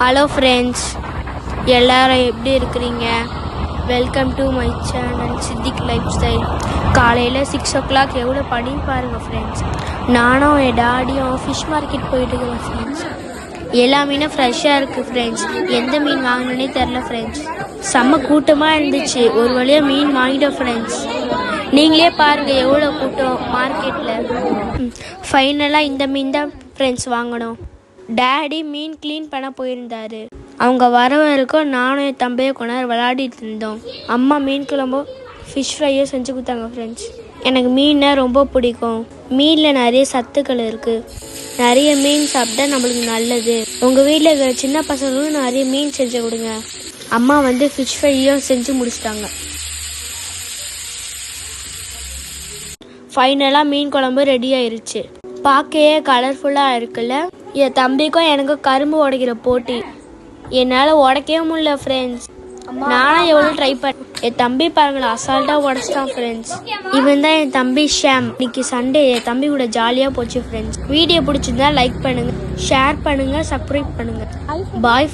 Hello friends, எல்லாரும் எப்படி இருக்கிறீங்க? Welcome to my channel Siddiq lifestyle. காலையில் 6 o'clock எவ்வளோ பனி பாருங்கள் ஃப்ரெண்ட்ஸ். நானும் என் டாடியும் ஃபிஷ் மார்க்கெட் போயிட்டு இருக்கிறேன் ஃப்ரெண்ட்ஸ். எல்லா மீனும் ஃப்ரெஷ்ஷாக இருக்குது ஃப்ரெண்ட்ஸ். எந்த மீன் வாங்கினே தெரில ஃப்ரெண்ட்ஸ். செம்ம கூட்டமாக இருந்துச்சு. ஒரு வழியாக மீன் வாங்கிட்டோம் ஃப்ரெண்ட்ஸ். நீங்களே பாருங்கள் எவ்வளோ கூட்டம் மார்க்கெட்டில். ஃபைனலாக இந்த மீன் தான் ஃப்ரெண்ட்ஸ் வாங்கணும். டேடி மீன் க்ளீன் பண்ண போயிருந்தாரு. அவங்க வர வரைக்கும் நானும் என் தம்பியை கொஞ்ச நேரம் விளையாடிட்டு இருந்தோம். அம்மா மீன் குழம்பும் ஃபிஷ் ஃப்ரையும் செஞ்சு கொடுத்தாங்க ஃப்ரெண்ட்ஸ். எனக்கு மீனை ரொம்ப பிடிக்கும். மீனில் நிறைய சத்துக்கள் இருக்குது. நிறைய மீன் சாப்பிட்டா நம்மளுக்கு நல்லது. உங்கள் வீட்டில் இருக்கிற சின்ன பசங்களும் நிறைய மீன் செஞ்சு கொடுங்க. அம்மா ஃபிஷ் ஃப்ரையும் செஞ்சு முடிச்சிட்டாங்க. ஃபைனலாக மீன் குழம்பு ரெடி ஆயிருச்சு. பார்க்கையே கலர்ஃபுல்லாக இருக்குல்ல. என் தம்பிக்கும் எனக்கும் கரும்பு உடைக்கிற போட்டி. என்னால் உடைக்கவே முடியல ஃப்ரெண்ட்ஸ். நானும் எவ்வளோ ட்ரை பண்ணேன். என் தம்பி பாருங்களேன், அசால்ட்டாக உடச்சிட்டான் ஃப்ரெண்ட்ஸ். இவன் தான் என் தம்பி ஷாம். இன்னைக்கு சண்டே என் தம்பி கூட ஜாலியாக போச்சு ஃப்ரெண்ட்ஸ். வீடியோ பிடிச்சிருந்தா லைக் பண்ணுங்கள், ஷேர் பண்ணுங்கள், சப்ஸ்கிரைப் பண்ணுங்கள். பாய்.